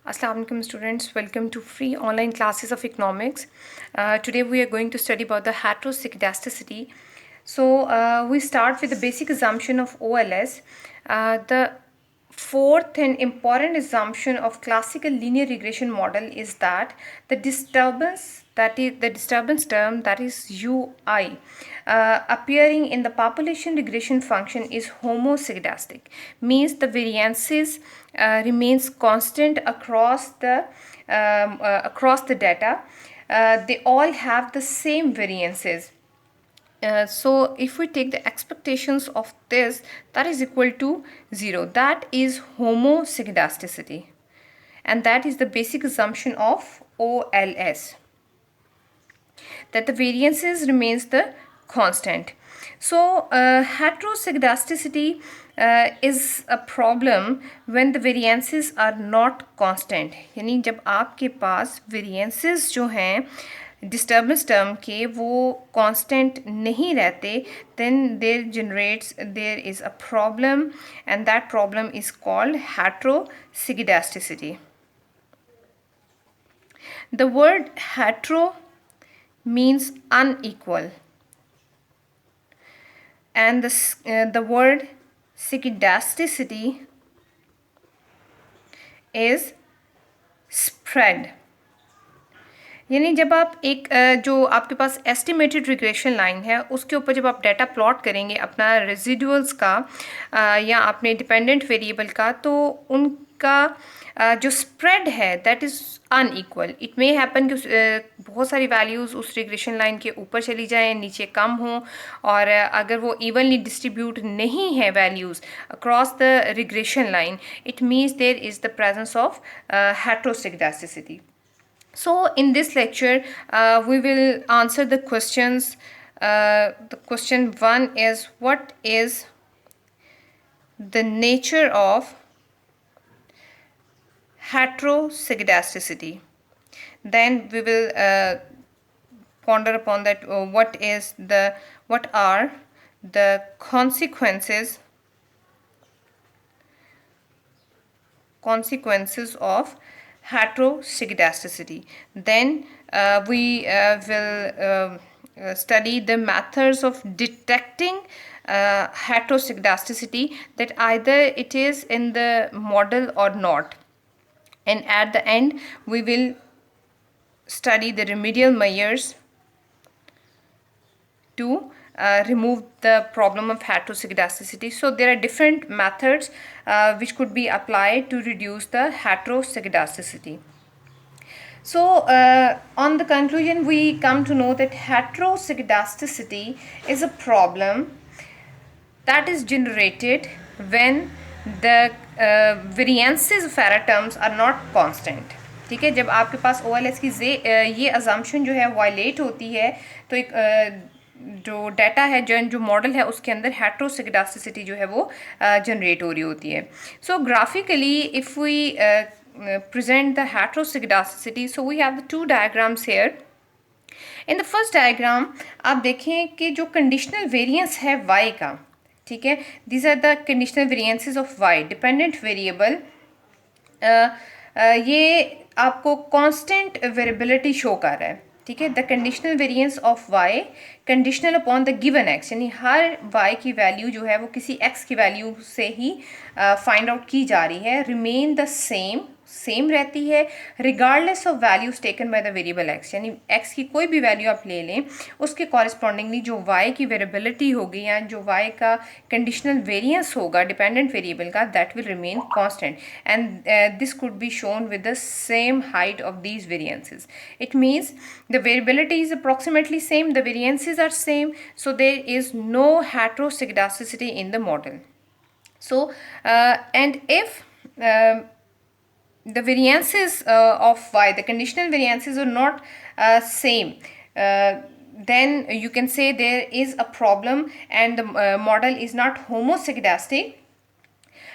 Assalamu alaikum students, welcome to free online classes of economics. Today we are going to study about the heteroscedasticity. So we start with the basic assumption of OLS. The fourth and important assumption of classical linear regression model is that the disturbance, that is the disturbance term, that is UI, appearing in the population regression function is homoscedastic, means the variances remains constant across the data. They all have the same variances. So if we take the expectations of this, that is equal to 0. That is homoscedasticity, and that is the basic assumption of OLS, that the variances remains the constant. So heteroscedasticity is a problem when the variances are not constant. यानी जब आपके पास variances जो हैं disturbance term के वो constant नहीं रहते, then there is a problem, and that problem is called heteroscedasticity. The word hetero means unequal, and the word scedasticity is spread. यानी जब आप एक जो आपके पास एस्टिमेटेड रिग्रेशन लाइन है उसके ऊपर जब आप डाटा प्लॉट करेंगे अपना रेजिडुअल्स का या अपने डिपेंडेंट वेरिएबल का, तो उनका जो स्प्रेड है that is unequal. It may happen कि बहुत सारी वैल्यूज़ उस रिग्रेशन लाइन के ऊपर चली जाएं, नीचे कम हों, और अगर वो इवनली डिस्ट्रीब्यूट नहीं है values across the regression line, it means there is the presence of heteroscedasticity. So in this lecture, we will answer the questions. The question 1 is, what is the nature of heteroscedasticity? Then we will ponder upon that. What are the consequences of heteroscedasticity. Then we will study the methods of detecting heteroscedasticity, that either it is in the model or not. And at the end we will study the remedial measures to remove the problem of heteroscedasticity. So there are different methods which could be applied to reduce the heteroscedasticity. So on the conclusion, we come to know that heteroscedasticity is a problem that is generated when the variances of error terms are not constant. ठीक है, जब आपके पास OLS की ये assumption जो है violet होती है, तो एक जो डाटा है, जो मॉडल है, उसके अंदर हेटरोस्केडास्टिसिटी जो है वो जनरेट हो रही होती है. So graphically if we present the heteroscedasticity, so we have the two diagrams here. In the first diagram आप देखें कि जो कंडीशनल वेरिएंस है y का, ठीक है, these are the conditional variances of y, dependent variable. ये आपको कांस्टेंट वेरिएबिलिटी शो कर रहा है, ठीक है. The conditional variance of y conditional upon the given x, यानी हर y की वैल्यू जो है वो किसी x की वैल्यू से ही फाइंड आउट की जा रही है, रिमेन द सेम रहती है regardless of values taken by the variable x. यानी x की कोई भी वैल्यू आप ले लें, उसके कॉरेस्पॉन्डिंगली जो y की वेरिएबिलिटी होगी या जो y का कंडीशनल वेरिएंस होगा डिपेंडेंट वेरिएबल का, that will remain constant, and this could be shown with the same height of these variances. It means the variability is approximately same, the variances are same, so there is no heteroscedasticity in the model. So and if the variances of y, the conditional variances are not same, then you can say there is a problem and the model is not homoscedastic.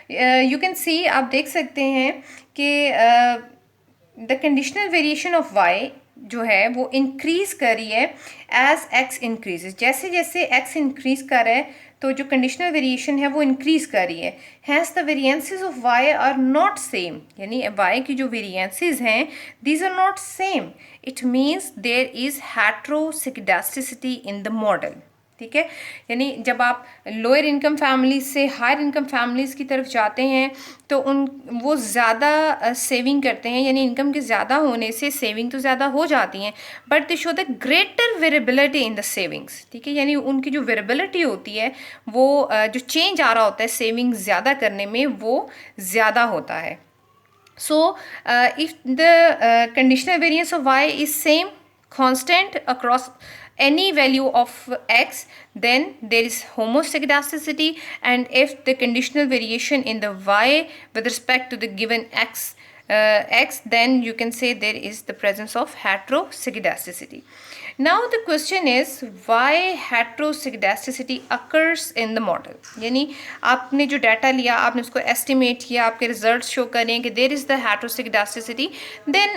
You can see, आप देख सकते हैं कि the conditional variation of y जो है वो increase कर रही है एज एक्स इंक्रीजेज. जैसे जैसे एक्स इंक्रीज़ कर रहा है तो जो कंडीशनल वेरिएशन है वो इंक्रीज कर रही है। Hence the variances of y are not same, यानी वाई की जो वेरिएंसेस हैं these are not same, it means there is heteroscedasticity in the model. ठीक है, यानी जब आप लोअर इनकम फैमिलीज से हायर इनकम फैमिलीज़ की तरफ जाते हैं तो वो ज़्यादा सेविंग करते हैं, यानी इनकम के ज़्यादा होने से सेविंग तो ज़्यादा हो जाती हैं, but they show the greater variability in the savings. ठीक है, यानी उनकी जो वेरिएबिलिटी होती है वो जो चेंज आ रहा होता है सेविंग ज़्यादा करने में वो ज़्यादा होता है। So if the conditional variance of y is same constant across any value of x, then there is homoscedasticity, and if the conditional variation in the y with respect to the given x, then you can say there is the presence of heteroscedasticity. Now the question is why heteroscedasticity occurs in the model, यानी आपने जो data लिया आपने उसको estimate किया, आपके results show करें कि there is the heteroscedasticity, then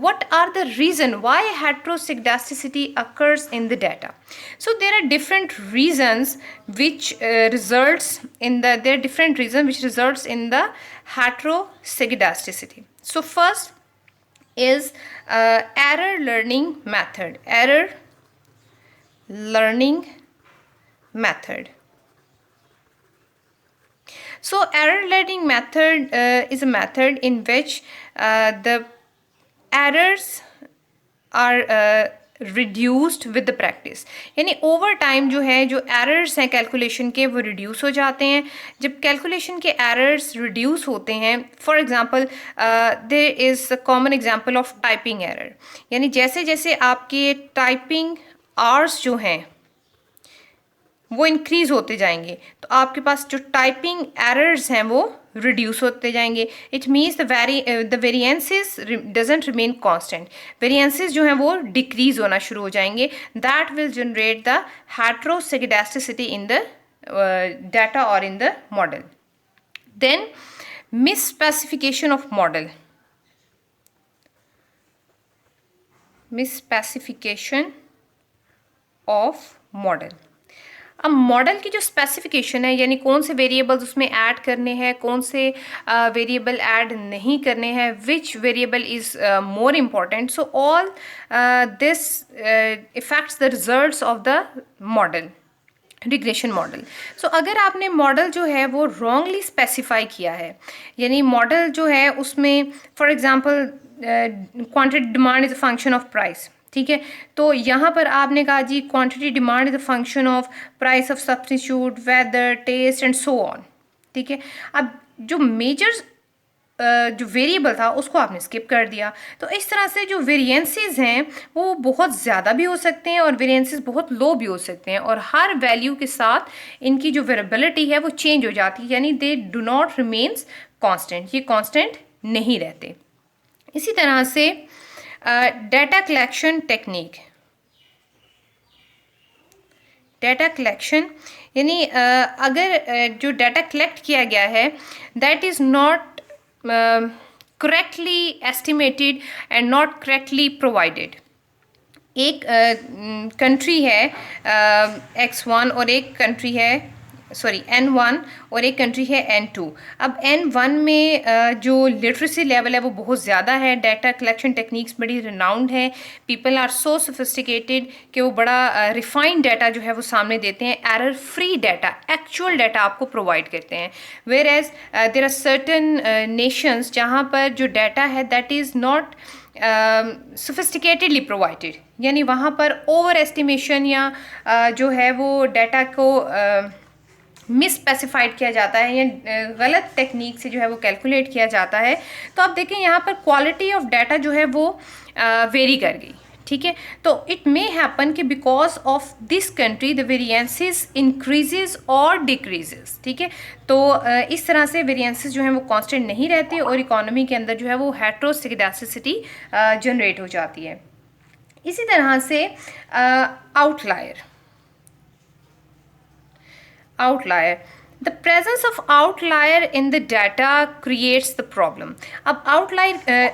what are the reason why heteroscedasticity occurs in the data? So there are different reasons which results in the heteroscedasticity. So first is error learning method. So error learning method is a method in which the errors are reduced with the practice, यानी over time जो है जो errors हैं calculation के वो reduce हो जाते हैं। जब कैलकुलेशन के एरर्स रिड्यूस होते हैं, for example there is a common example of typing error, यानी जैसे जैसे आपके टाइपिंग आवर्स जो हैं वो इंक्रीज़ होते जाएंगे तो आपके पास जो टाइपिंग एरर्स हैं वो रिड्यूस होते जाएंगे। It means the variances doesn't remain constant, variances जो हैं वो डिक्रीज होना शुरू हो जाएंगे। That will generate the heteroscedasticity in the data और in the model. Then misspecification of model, अब मॉडल की जो स्पेसिफिकेशन है यानी कौन से वेरिएबल्स उसमें ऐड करने हैं, कौन से वेरिएबल ऐड नहीं करने हैं, which variable is more important, so all this effects the results of the model, regression model. So अगर आपने मॉडल जो है वो रॉन्गली स्पेसिफाई किया है, यानी मॉडल जो है उसमें for example quantity demand is a function of price, ठीक है, तो यहाँ पर आपने कहा जी quantity demand is a function of price of substitute, weather, taste and so on. ठीक है, अब जो मेजर जो वेरिएबल था उसको आपने स्किप कर दिया, तो इस तरह से जो वेरिएंसेस हैं वो बहुत ज़्यादा भी हो सकते हैं और वेरिएंसेस बहुत लो भी हो सकते हैं, और हर वैल्यू के साथ इनकी जो वेरिएबिलिटी है वो चेंज हो जाती है, यानी they do not remains constant, ये कांस्टेंट नहीं रहते। इसी तरह से data collection technique, data collection यानी अगर जो डाटा कलेक्ट किया गया है that is not correctly estimated and not correctly provided. एक कंट्री है X1 और एक कंट्री है N1 और एक कंट्री है N2। अब N1 में जो लिटरेसी लेवल है वो बहुत ज़्यादा है, डाटा कलेक्शन टेक्निक्स बड़ी रिनाउंड है, पीपल आर सो सोफिस्टिकेटेड कि वो बड़ा रिफाइंड डाटा जो है वो सामने देते हैं, error free data, actual data आपको प्रोवाइड करते हैं। Whereas there are certain nations जहाँ पर जो डाटा है that is not sophisticatedly provided, यानी वहाँ पर ओवर एस्टिमेशन या जो है वो डाटा को मिस स्पेसिफाइड किया जाता है या गलत टेक्निक से जो है वो कैलकुलेट किया जाता है। तो आप देखें यहाँ पर क्वालिटी ऑफ डाटा जो है वो वेरी कर गई, ठीक है, तो इट मे हैपन कि because of this country the variances increases और डिक्रीजेज, ठीक है, तो इस तरह से वेरिएंसेस जो हैं वो कांस्टेंट नहीं रहते और इकोनॉमी के अंदर जो है वो हेटेरोस्केडास्टिसिटी जनरेट हो जाती है। इसी तरह से outlier, the presence of outlier in the data creates the problem। अब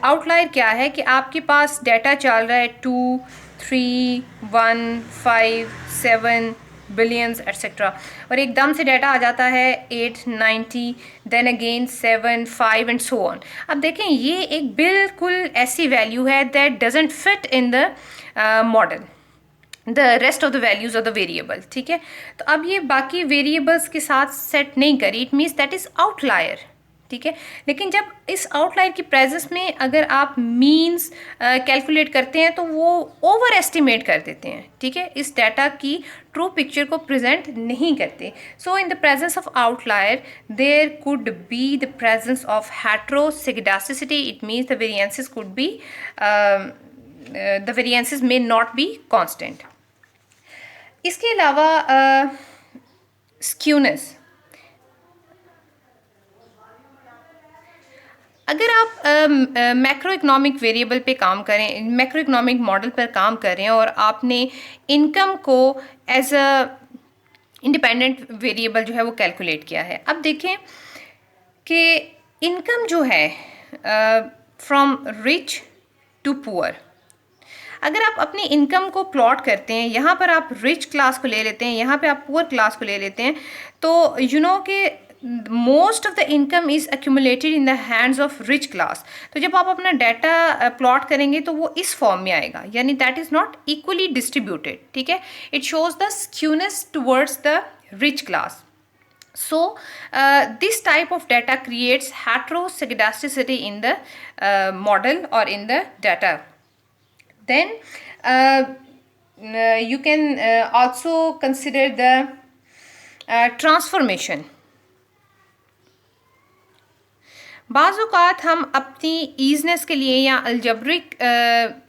outlier क्या है कि आपके पास डाटा चल रहा है 2, 3, 1, 5, 7, बिलियंस एट्सेट्रा, और एकदम से डाटा आ जाता है 890, then again 7, 5 and so on. अब देखें ये एक बिल्कुल ऐसी वैल्यू है that doesn't fit in the model, the rest of the values of the variable, ठीक है। तो अब ये बाकी वेरिएबल्स के साथ सेट नहीं करी, it means that is outlier, ठीक है। लेकिन जब इस आउटलायर की प्रेजेंस में अगर आप मीन्स कैलकुलेट करते हैं तो वो ओवर एस्टिमेट कर देते हैं, ठीक है, इस डाटा की ट्रू पिक्चर को प्रेजेंट नहीं करते। So in the presence of outlier there could be the presence of heteroscedasticity, it means the variances could be the variances may not be constant. इसके अलावा स्क्यूनेस, अगर आप मैक्रो इकोनॉमिक वेरिएबल पे काम करें, मैक्रो इकोनॉमिक मॉडल पर काम कर रहे हैं और आपने इनकम को एज अ इंडिपेंडेंट वेरिएबल जो है वो कैलकुलेट किया है। अब देखें कि इनकम जो है फ्रॉम रिच टू पुअर, अगर आप अपनी इनकम को प्लॉट करते हैं, यहाँ पर आप रिच क्लास को ले लेते हैं, यहाँ पे आप पुअर क्लास को ले लेते हैं, तो यू नो कि most of the income is accumulated in the hands of rich class. तो जब आप अपना डाटा प्लॉट करेंगे तो वो इस फॉर्म में आएगा, यानी that is not equally distributed, ठीक है। It shows the skewness towards the rich class. So this type of data creates heteroscedasticity in the model or in the data. Then you can also consider the transformation. बाज़ औक़ात हम अपनी easiness के लिए या algebraic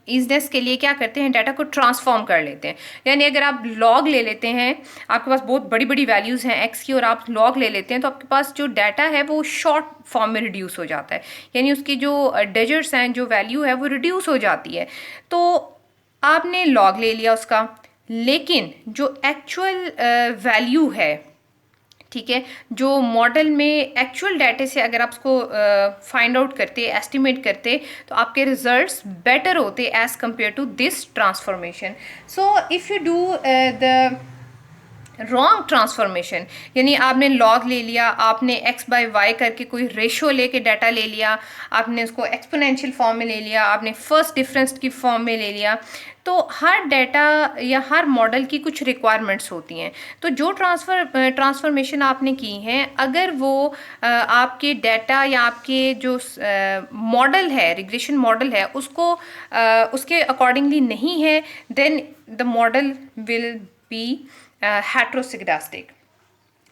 easiness के लिए क्या करते हैं, डाटा को ट्रांसफॉर्म कर लेते हैं। यानी अगर आप लॉग ले लेते हैं, आपके पास बहुत बड़ी बड़ी वैल्यूज़ हैं एक्स की, और आप लॉग ले लेते हैं, तो आपके पास जो डाटा है वो शॉर्ट फॉर्म में रिड्यूस हो जाता है, यानी उसकी जो डिजिट्स हैं, जो वैल्यू है वो रिड्यूस हो जाती है। तो आपने लॉग ले लिया उसका, लेकिन जो एक्चुअल वैल्यू है, ठीक है, जो मॉडल में एक्चुअल डाटे से अगर आप उसको फाइंड आउट करते, एस्टिमेट करते, तो आपके रिजल्ट्स बेटर होते as compare to this transformation. So if you do the wrong transformation, यानी आपने लॉग ले लिया, आपने एक्स बाय वाई करके कोई रेशो लेके डाटा ले लिया, आपने उसको एक्सपोनेंशियल फॉर्म में ले लिया, आपने फर्स्ट डिफरेंस की फॉर्म में ले लिया, तो हर डाटा या हर मॉडल की कुछ रिक्वायरमेंट्स होती हैं। तो जो ट्रांसफॉर्मेशन आपने की हैं, अगर वो आपके डाटा या आपके जो मॉडल है, रिग्रेशन मॉडल है, उसको उसके अकॉर्डिंगली नहीं है, then the model will be heteroscedastic.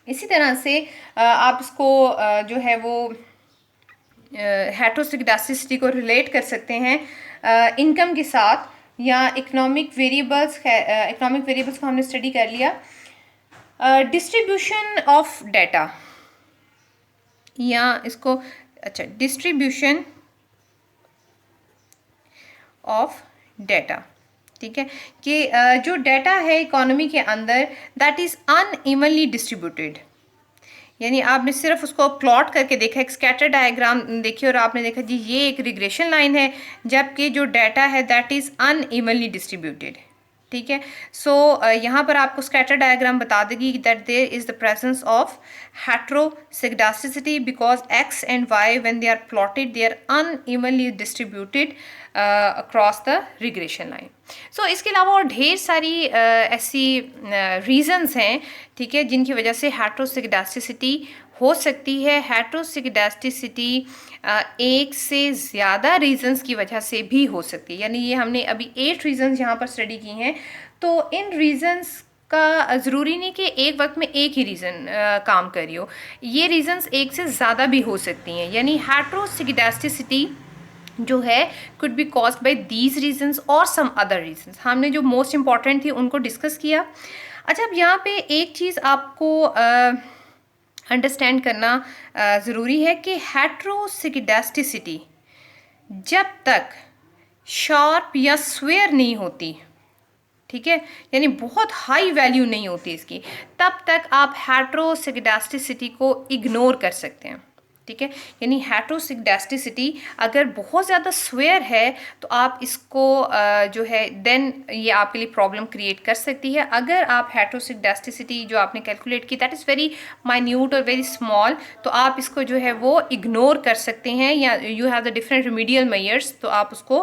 इसी तरह से आप इसको जो है वो हेटेरोसिगडास्टिसिटी को रिलेट कर सकते हैं इनकम के साथ, या इकोनॉमिक वेरिएबल्स को हमने स्टडी कर लिया. डिस्ट्रीब्यूशन ऑफ डाटा, या इसको डिस्ट्रीब्यूशन ऑफ डाटा, ठीक है, कि जो डाटा है इकोनॉमी के अंदर दैट इज़ अनइवनली डिस्ट्रीब्यूटेड. यानी आपने सिर्फ उसको प्लॉट करके देखा, एक स्कैटर डायग्राम देखिए, और आपने देखा जी ये एक रिग्रेशन लाइन है, जबकि जो डाटा है दैट इज़ अनइवनली डिस्ट्रीब्यूटेड, ठीक है. सो यहाँ पर आपको स्कैटर डायग्राम बता देगी that there is the presence of heteroscedasticity because x and y when they are plotted they are unevenly distributed across the regression line. So इसके अलावा और ढेर सारी ऐसी रीज़न्स हैं, ठीक है, जिनकी वजह से हेटेरोसिगडास्टिसिटी हो सकती है. हेटेरोसिगडास्टिसिटी एक से ज़्यादा रीज़न्स की वजह से भी हो सकती है. यानी ये हमने अभी 8 रीज़न्स यहाँ पर स्टडी की हैं. तो इन रीज़न्स का ज़रूरी नहीं कि एक वक्त में एक ही रीज़न काम कर रही हो, ये रीज़न्स एक से ज़्यादा भी हो सकती हैं. यानी हेटेरोसिगडास्टिसिटी जो है could be caused by these reasons और सम अदर रीजंस. हमने जो मोस्ट इम्पॉर्टेंट थी उनको डिस्कस किया. अच्छा, अब यहाँ पे एक चीज़ आपको अंडरस्टैंड करना ज़रूरी है कि हेटेरोसिगडास्टिसिटी जब तक शार्प या स्क्वेयर नहीं होती, ठीक है, यानी बहुत हाई वैल्यू नहीं होती इसकी, तब तक आप हेटेरोसिगडास्टिसिटी को इग्नोर कर सकते हैं. ठीक है। यानी हेट्रोसिगडेस्टिसिटी अगर बहुत ज़्यादा स्वेयर है तो आप इसको जो है देन ये आपके लिए प्रॉब्लम क्रिएट कर सकती है। अगर आप हेट्रोसिगडेस्टिसिटी जो आपने कैलकुलेट की दैट इज़ वेरी माइन्यूट और वेरी स्मॉल, तो आप इसको जो है वो इग्नोर कर सकते हैं, या you have the different remedial measures, तो आप उसको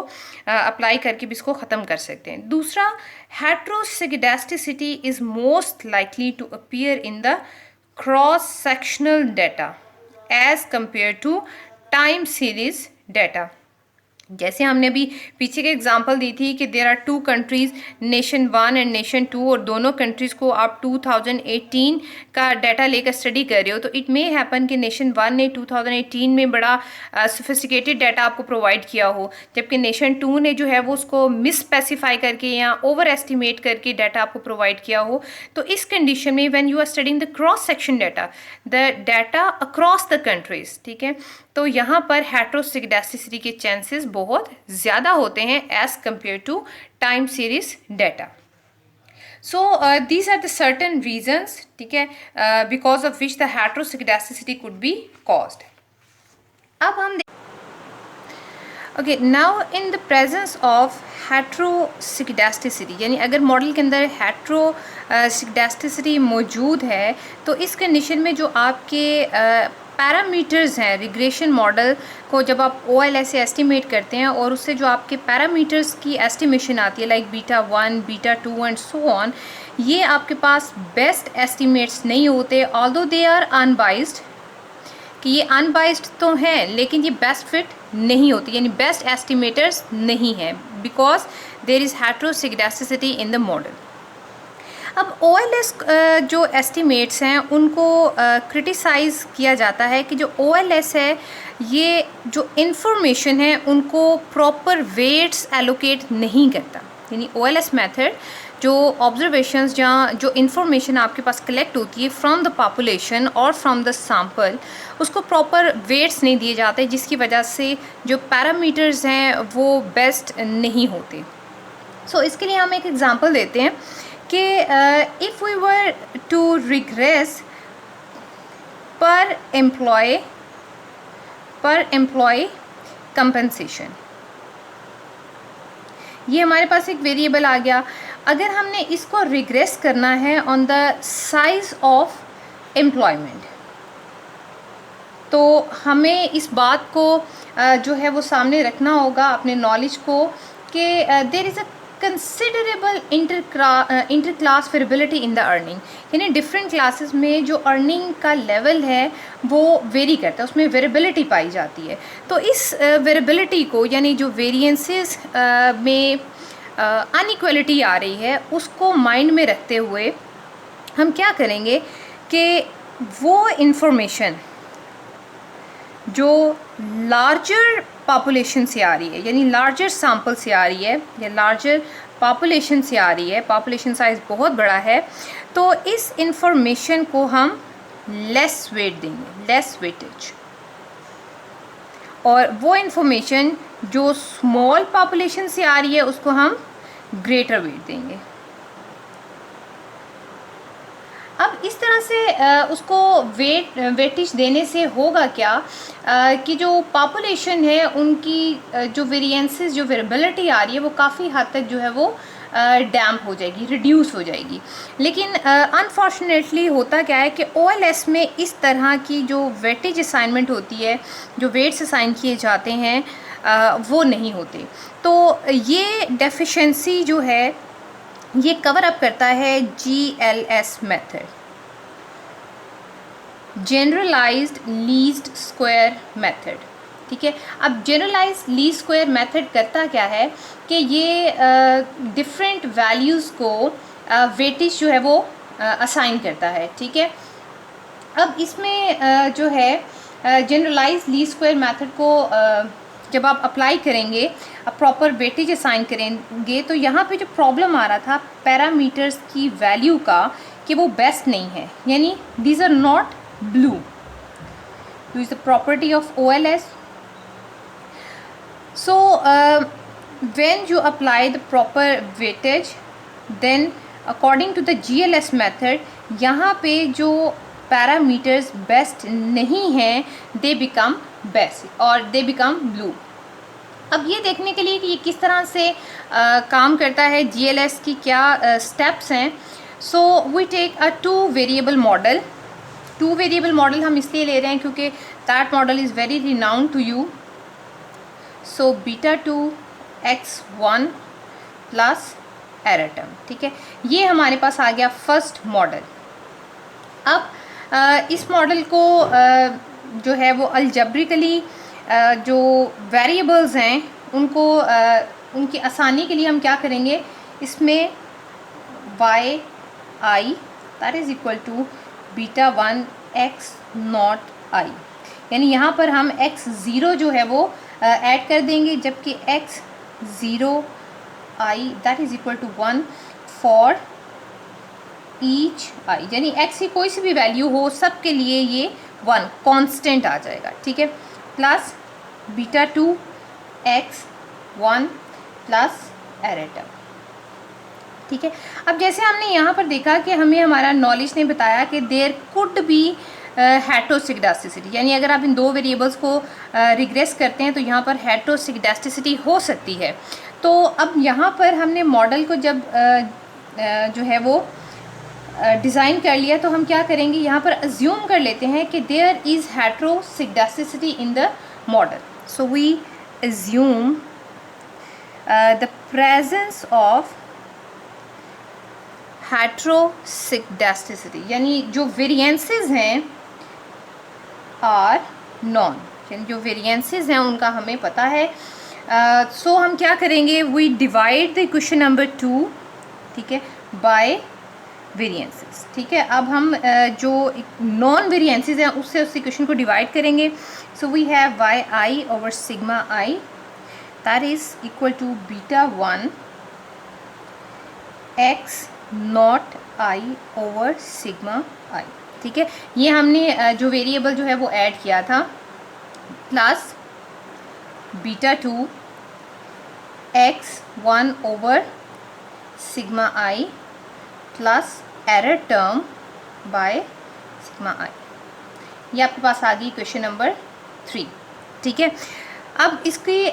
अप्लाई करके भी इसको ख़त्म कर सकते हैं। दूसरा, heteroscedasticity is most likely to appear in the cross sectional data as compared to time series data. जैसे हमने अभी पीछे के एग्जांपल दी थी कि there are two countries, nation 1 and nation 2, और दोनों कंट्रीज़ को आप 2018 का डाटा लेकर स्टडी कर रहे हो, तो इट मे हैपन कि नेशन 1 ने 2018 में बड़ा सोफिस्टिकेटेड डाटा आपको प्रोवाइड किया हो, जबकि नेशन 2 ने जो है वो उसको मिस स्पेसिफाई करके या ओवर एस्टिमेट करके डाटा आपको प्रोवाइड किया हो। तो इस कंडीशन में when you are studying the cross section data, the data across the countries, ठीक है, तो यहाँ पर हेट्रोसिगडेस्टिसिटी के चांसेस बहुत ज़्यादा होते हैं as compare to time series data. So these are the certain reasons, ठीक है, because of which the heteroscedasticity could be caused. अब हम okay, now in the presence of heteroscedasticity, यानी अगर मॉडल के अंदर हेट्रोसिगडेस्टिसिटी मौजूद है, तो इस कंडीशन में जो आपके पैरामीटर्स हैं, रिग्रेशन मॉडल को जब आप OLS से एस्टिमेट करते हैं और उससे जो आपके पैरामीटर्स की एस्टिमेशन आती है like beta 1, beta 2 and so on, ये आपके पास बेस्ट एस्टिमेट्स नहीं होते, ऑल्दो दे आर अनबाइज्ड, कि ये अनबाइज्ड तो हैं लेकिन ये बेस्ट फिट नहीं होती, यानी बेस्ट एस्टिमेटर्स नहीं हैं, because there is heteroscedasticity in the model. अब OLS जो एस्टिमेट्स हैं उनको क्रिटिसाइज़ किया जाता है कि जो OLS है ये जो इन्फॉर्मेशन है उनको प्रॉपर वेट्स एलोकेट नहीं करता, यानी OLS मेथड जो ऑब्जर्वेशंस जहाँ जो इन्फॉर्मेशन आपके पास कलेक्ट होती है फ्रॉम द पॉपुलेशन और फ्रॉम द सैम्पल, उसको प्रॉपर वेट्स नहीं दिए जाते, जिसकी वजह से जो पैरामीटर्स हैं वो बेस्ट नहीं होते। सो इसके लिए हम एक एग्जांपल देते हैं कि if we were to regress पर एम्प्लॉय कंपनसेशन, ये हमारे पास एक वेरिएबल आ गया। अगर हमने इसको रिग्रेस करना है on the size of employment, तो हमें इस बात को जो है वो सामने रखना होगा अपने नॉलेज को कि there is a considerable inter class variability in the earning, यानी डिफरेंट क्लासेस में जो अर्निंग का लेवल है वो वेरी करता है, उसमें वेरिएबिलिटी पाई जाती है। तो इस वेरिएबिलिटी को, यानी जो वेरिएंसेस में अनइक्वलिटी आ रही है, उसको माइंड में रखते हुए हम क्या करेंगे कि वो इंफॉर्मेशन जो लार्जर पॉपुलेशन से आ रही है, यानी लार्जर सैम्पल से आ रही है या लार्जर पॉपुलेशन से आ रही है, पॉपुलेशन साइज़ बहुत बड़ा है, तो इस इंफॉर्मेशन को हम लेस वेट देंगे, लेस वेटेज, और वो इंफॉर्मेशन जो स्मॉल पॉपुलेशन से आ रही है उसको हम ग्रेटर वेट देंगे। अब इस तरह से उसको वेटेज देने से होगा क्या कि जो पॉपुलेशन है उनकी जो वेरिएंसेस, जो वेरिएबिलिटी आ रही है वो काफ़ी हद तक जो है वो डैम्प हो जाएगी, रिड्यूस हो जाएगी। लेकिन अनफॉर्चुनेटली होता क्या है कि OLS में इस तरह की जो वेटेज असाइनमेंट होती है, जो वेट्स असाइन किए जाते हैं वो नहीं होते। तो ये डेफिशिएंसी जो है ये कवर अप करता है GLS method, generalised least square method, ठीक है। अब जनरलाइज्ड लीस्ट स्क्वायर मेथड करता क्या है कि ये डिफरेंट वैल्यूज़ को वेटेज जो है वो असाइन करता है, ठीक है। अब इसमें जो है जनरलाइज्ड लीस्ट स्क्वायर मेथड को जब आप अप्लाई करेंगे, अब प्रॉपर वेटेज असाइन करेंगे, तो यहाँ पे जो प्रॉब्लम आ रहा था पैरामीटर्स की वैल्यू का कि वो बेस्ट नहीं है, यानी these are not BLUE, is the property of OLS। So when you apply the proper weightage, then according to the GLS method, यहाँ पे जो पैरामीटर्स बेस्ट नहीं हैं दे बिकम बेस्ट और दे बिकम ब्लू। अब ये देखने के लिए कि ये किस तरह से काम करता है, GLS की क्या स्टेप्स हैं। So we take a two variable model हम इसलिए ले रहे हैं क्योंकि that model is very renowned to you. So β2 x1 plus error term, ठीक है, ये हमारे पास आ गया फर्स्ट मॉडल। अब इस मॉडल को जो है वो अलजेब्रिकली जो वेरिएबल्स हैं उनको उनकी आसानी के लिए हम क्या करेंगे, इसमें yi that is equal to β1 x0 i, यानी यहाँ पर हम x0 जो है वो ऐड कर देंगे, जबकि x0 i that is equal to 1 for each i, यानी x की कोई सी भी वैल्यू हो सब के लिए ये 1 कांस्टेंट आ जाएगा, ठीक है, plus β2 x1 plus error term, ठीक है। अब जैसे हमने यहाँ पर देखा कि हमें हमारा नॉलेज ने बताया कि देयर कुड बी हेटेरोसिगडास्टिसिटी, यानी अगर आप इन दो वेरिएबल्स को रिग्रेस करते हैं तो यहाँ पर हेटेरोसिगडास्टिसिटी हो सकती है। तो अब यहाँ पर हमने मॉडल को जब जो है वो डिज़ाइन कर लिया तो हम क्या करेंगे, यहाँ पर अज्यूम कर लेते हैं कि there is heteroscedasticity in the model. So we assume the presence of heteroscedasticity, यानी जो वेरिएंसेस हैं आर नॉन, यानी जो वेरिएंसेस हैं उनका हमें पता है। सो हम क्या करेंगे, we divide the equation number 2, ठीक है, बाय वेरिएंसेस, ठीक है। अब हम जो नॉन वेरिएंसेस हैं उससे उस इक्वेशन को डिवाइड करेंगे। So we have yi over sigma i that is equal to β1 x0 i over sigma i, ठीक है। ये हमने जो वेरिएबल जो है वो ऐड किया था, plus β2 x1 over sigma i plus error term by sigma i, ये आपके पास आ गई क्वेश्चन नंबर 3, ठीक है। अब इसकी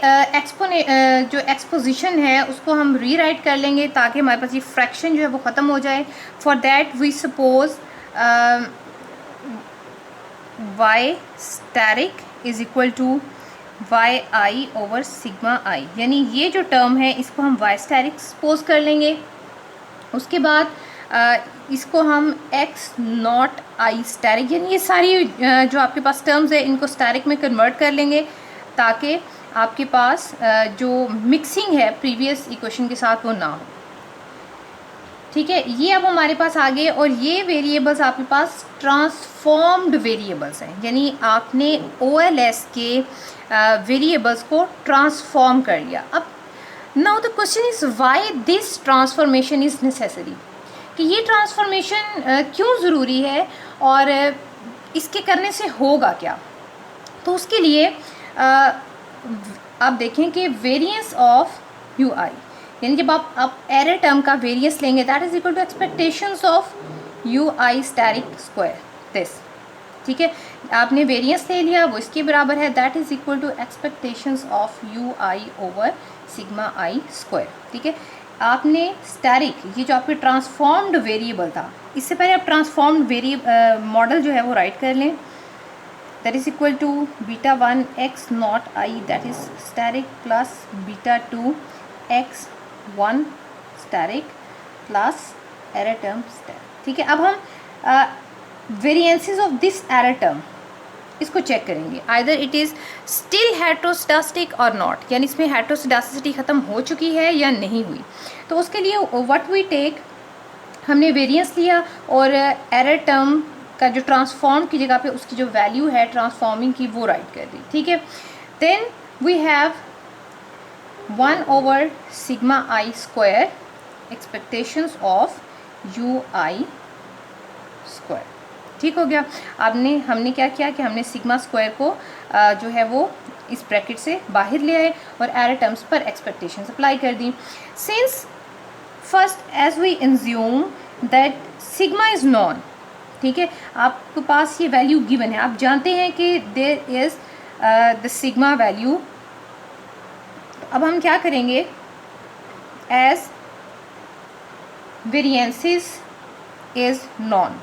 जो एक्सपोजिशन है उसको हम रीराइट कर लेंगे ताकि हमारे पास ये फ्रैक्शन जो है वो ख़त्म हो जाए। For that we suppose y asterisk is equal to yi over sigma i, यानी ये जो टर्म है इसको हम y स्टैरिक सपोज कर लेंगे। उसके बाद इसको हम x0 i स्टैरिक, यानी ये सारी जो आपके पास टर्म्स है इनको स्टैरिक में कन्वर्ट कर लेंगे ताकि आपके पास जो मिक्सिंग है प्रीवियस इक्वेशन के साथ वो ना हो, ठीक है। ये अब हमारे पास आ गए और ये वेरिएबल्स आपके पास ट्रांसफॉर्म्ड वेरिएबल्स हैं, यानी आपने OLS के वेरिएबल्स को ट्रांसफॉर्म कर लिया। अब now the question is why this transformation is necessary, कि ये ट्रांसफॉर्मेशन क्यों ज़रूरी है और इसके करने से होगा क्या। तो उसके लिए आप देखें कि वेरिएंस ऑफ UI, यानी जब आप एरर टर्म का वेरिएंस लेंगे that is equal to expectations of UI asterisk square this, ठीक है। आपने वेरिएंस ले लिया वो इसके बराबर है, that is equal to expectations of UI over sigma i square, ठीक है। आपने स्टैरिक, ये जो आपके ट्रांसफॉर्म्ड वेरिएबल था, इससे पहले आप ट्रांसफॉर्म्ड मॉडल जो है वो राइट कर लें, that is equal to β1 x0 i that is steric plus β2 x1 steric plus error term steric, ठीक है। अब हम variances of this error term इसको चेक करेंगे, आइदर इट इज़ स्टिल हेटेरोसिडास्टिक और नॉट, यानी इसमें हेटेरोसिडास्टिसिटी ख़त्म हो चुकी है या नहीं हुई। तो उसके लिए व्हाट वी टेक, हमने वेरिएंस लिया और एरर टर्म का जो ट्रांसफॉर्म की जगह पे उसकी जो वैल्यू है ट्रांसफॉर्मिंग की वो राइट कर दी, ठीक है। Then we have 1 over sigma i square expectations of UI square, ठीक हो गया। हमने क्या किया कि हमने सिग्मा स्क्वायर को जो है वो इस ब्रैकेट से बाहर ले आए और एरर टर्म्स पर एक्सपेक्टेशंस अप्लाई कर दी। Since first as we assume that sigma is known, ठीक है, आपके पास ये वैल्यू गिवन है, आप जानते हैं कि there is the sigma value. अब हम क्या करेंगे, एज वेरिएंसेस इज नॉन,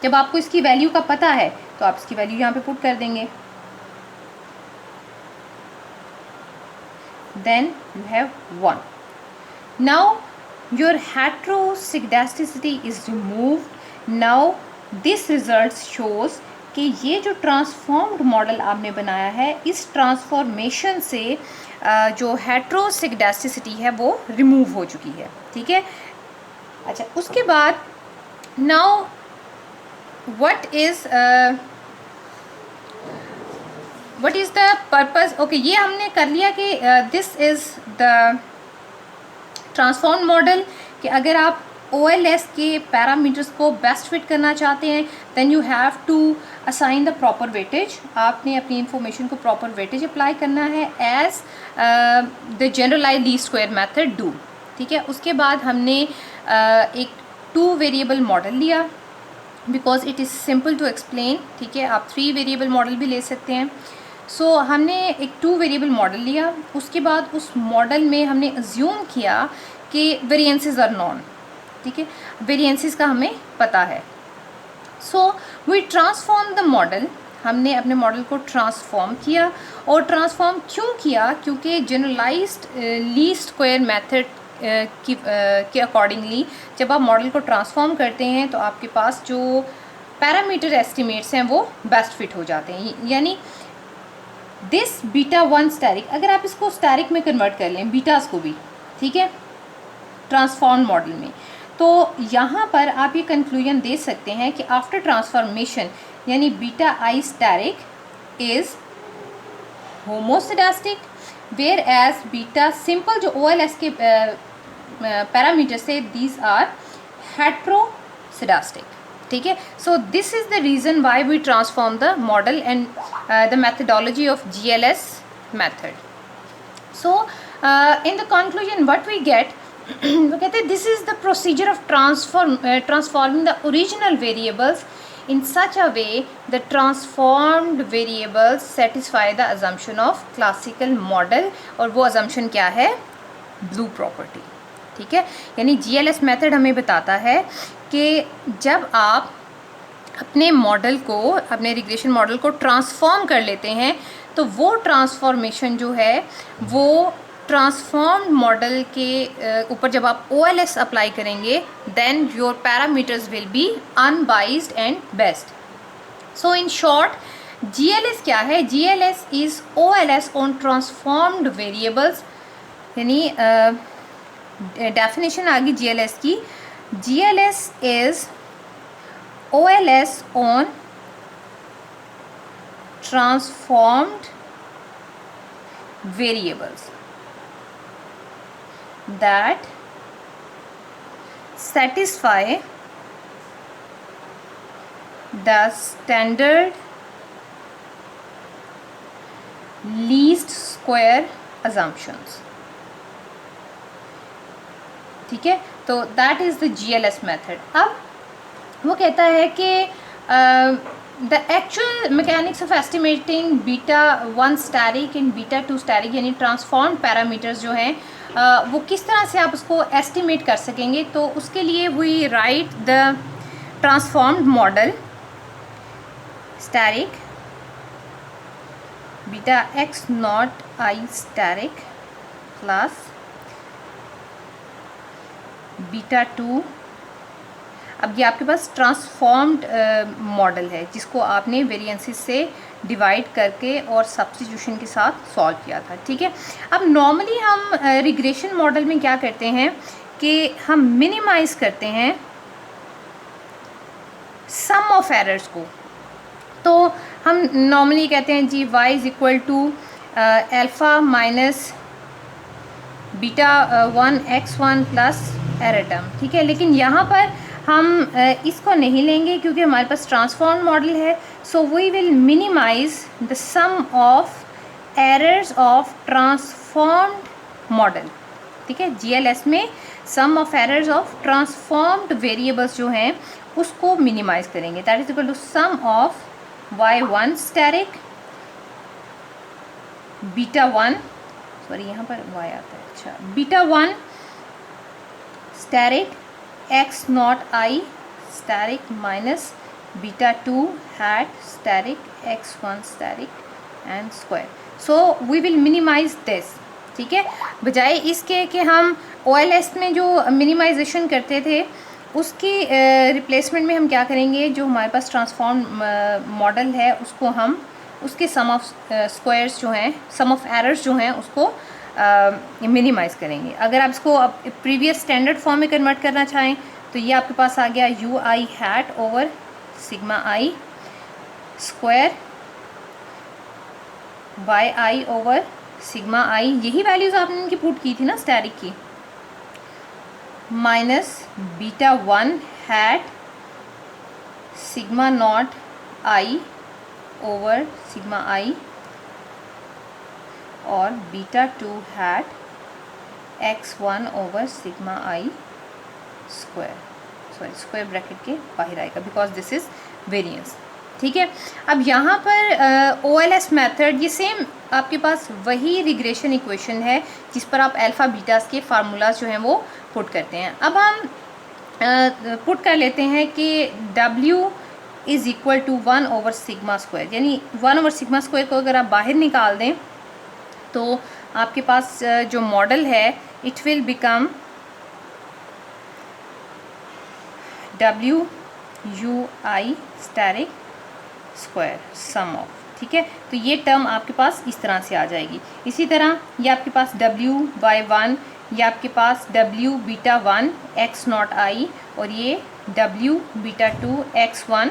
जब आपको इसकी वैल्यू का पता है तो आप इसकी वैल्यू यहाँ पे पुट कर देंगे, then you have 1. Now your heteroscedasticity is removed. Now this result shows कि ये जो ट्रांसफॉर्म्ड मॉडल आपने बनाया है, इस ट्रांसफॉर्मेशन से जो हेटेरोस्किडास्टिसिटी है वो रिमूव हो चुकी है, ठीक है. अच्छा, उसके बाद now what is the purpose. Okay, ये हमने कर लिया कि this is the transformed model, कि अगर आप OLS के पैरामीटर्स को बेस्ट फिट करना चाहते हैं then you have to assign the proper weightage. आपने अपनी इंफॉर्मेशन को प्रॉपर वेटेज अप्लाई करना है as the generalise least square method do, ठीक है. उसके बाद हमने एक 2 वेरिएबल मॉडल लिया because it is simple to explain, ठीक है. आप 3 वेरिएबल मॉडल भी ले सकते हैं. सो हमने एक 2 वेरिएबल मॉडल लिया. उसके बाद उस मॉडल में हमने अज्यूम किया कि वेरिएंसेस आर नॉन, ठीक है, वेरिएंसेस का हमें पता है. So we transform the model, हमने अपने मॉडल को ट्रांसफॉर्म किया. और ट्रांसफॉर्म क्यों किया, क्योंकि जनरलाइज्ड लीस्ट स्क्वायर मेथड के अकॉर्डिंगली जब आप मॉडल को ट्रांसफॉर्म करते हैं तो आपके पास जो पैरामीटर एस्टिमेट्स हैं वो बेस्ट फिट हो जाते हैं. यानी दिस बीटा 1 स्टैरिक, अगर आप इसको स्टैरिक में कन्वर्ट कर लें, बीटास को भी, ठीक है, ट्रांसफॉर्म मॉडल में, तो यहाँ पर आप ये कंक्लूजन दे सकते हैं कि आफ्टर ट्रांसफॉर्मेशन यानी beta i asterisk is homoscedastic, whereas beta simple जो OLS के पैरामीटर से दीज आर हेटेरोसिडास्टिक, ठीक है. So this is the reason why we transform the model and the methodology of GLS method. So in the conclusion what we get, वो कहते हैं this is the procedure of transforming the original variables in such a way the transformed variables satisfy the assumption of classical model. और वो assumption क्या है, blue property, ठीक है. यानी GLS मेथड हमें बताता है कि जब आप अपने मॉडल को, अपने रिग्रेशन मॉडल को ट्रांसफॉर्म कर लेते हैं तो वो ट्रांसफॉर्मेशन जो है वो ट्रांसफॉर्म्ड मॉडल के ऊपर जब आप OLS अप्लाई करेंगे then your parameters will be unbiased and best. So in short GLS क्या है, GLS is OLS on transformed variables. यानी डेफिनेशन आ गई GLS की, GLS is OLS on transformed variables that satisfy the standard least square assumptions, ठीक है. तो that is the GLS method. अब वो कहता है कि the actual mechanics of estimating beta 1 static and beta 2 static यानी transformed parameters जो हैं वो किस तरह से आप उसको एस्टिमेट कर सकेंगे. तो उसके लिए we write the transformed model asterisk beta x nought i asterisk plus beta 2. अब ये आपके पास ट्रांसफॉर्म्ड मॉडल है जिसको आपने वेरिएंसेस से डिवाइड करके और सब्स्टिट्यूशन के साथ सॉल्व किया था, ठीक है. अब नॉर्मली हम रिग्रेशन मॉडल में क्या करते हैं कि हम मिनिमाइज़ करते हैं सम ऑफ एरर्स को. तो हम नॉर्मली कहते हैं जी y is equal to alpha minus beta 1 x1 plus error term, ठीक है. लेकिन यहाँ पर हम इसको नहीं लेंगे क्योंकि हमारे पास ट्रांसफॉर्म मॉडल है. So we will minimise the sum of errors of transformed model, ठीक है. GLS में sum of errors of transformed variables जो हैं उसको मिनिमाइज करेंगे। That is equal to sum of y1 asterisk beta 1, sorry यहाँ पर y आता है, अच्छा, beta 1 asterisk x naught i asterisk minus beta 2 hat asterisk x1 asterisk and square. So we will minimise this, ठीक है। बजाय इसके कि हम OLS में जो मिनिमाइजेशन करते थे उसकी रिप्लेसमेंट में हम क्या करेंगे, जो हमारे पास ट्रांसफॉर्म मॉडल है उसको हम उसके सम ऑफ स्क्वायर्स जो हैं, सम ऑफ एरर्स जो हैं उसको मिनिमाइज़ करेंगे। अगर आप इसको प्रीवियस स्टैंडर्ड फॉर्म में कन्वर्ट करना चाहें तो ये आपके पास आ गया u i hat over sigma i square by i over sigma i, यही वैल्यूज़ आपने इनकी पुट की थी ना स्टैरिक की, minus beta 1 hat sigma naught i over sigma i और beta 2 hat x1 over sigma i square, sorry square bracket के बाहर आएगा बिकॉज दिस इज़ वेरिएंस, ठीक है। अब यहाँ पर OLS मेथड, ये सेम आपके पास वही रिग्रेशन इक्वेशन है जिस पर आप अल्फ़ा बीटास के फार्मूलाज जो हैं वो पुट करते हैं। अब हम पुट कर लेते हैं कि W is equal to 1 over sigma square, यानी 1 ओवर सिग्मा स्क्वायर को अगर आप बाहर निकाल दें तो आपके पास जो मॉडल है it will become WUI asterisk square sum of, ठीक है। तो ये टर्म आपके पास इस तरह से आ जाएगी। इसी तरह ये आपके पास W/1, ये आपके पास W बीटा 1 x नॉट आई और ये W बीटा 2 x1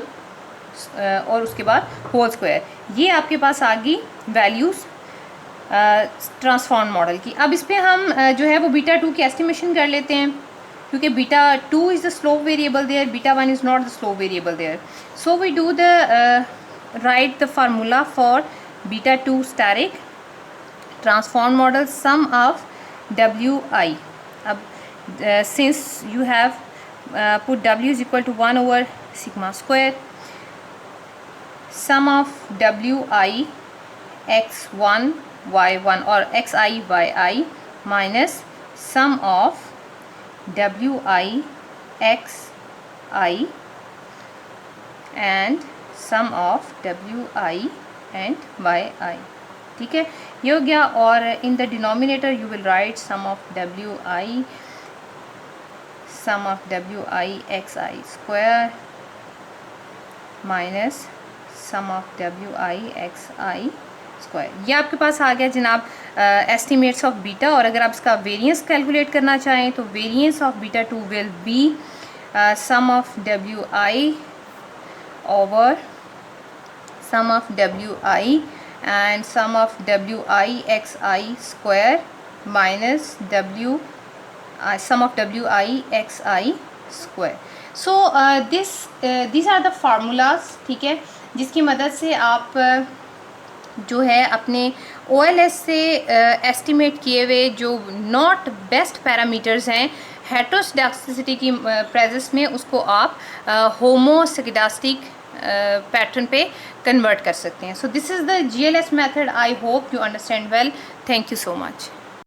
और उसके बाद होल स्क्वायर, ये आपके पास आ गई वैल्यूज़ ट्रांसफॉर्म मॉडल की। अब इस पर हम जो है वो बीटा 2 की एस्टिमेशन कर लेते हैं, क्योंकि beta 2 is the slope variable there, beta 1 is not the slope variable there. So we do the write the formula for beta 2 steric transform model sum of WI. अब since you have put W is equal to 1 over sigma square, sum of WI x1 y1 or xi yi minus sum of WI xi and sum of WI and YI, ठीक है, ये हो गया। और in the denominator you will write sum of WI xi square minus sum of WI xi square. ये आपके पास आ गया जनाब एस्टिमेट्स ऑफ बीटा। और अगर आप इसका वेरिएंस कैलकुलेट करना चाहें तो variance of beta 2 will be sum of WI over sum of WI and sum of WI xi square minus sum of WI xi square. So these are the formulas, ठीक है, जिसकी मदद से आप जो है अपने OLS से एस्टिमेट किए हुए जो नॉट बेस्ट पैरामीटर्स हैं हेटेरोस्केडास्टिसिटी की प्रेजेंस में, उसको आप होमोस्केडास्टिक पैटर्न पे कन्वर्ट कर सकते हैं। सो this is the GLS method. I hope you understand well. Thank you so much.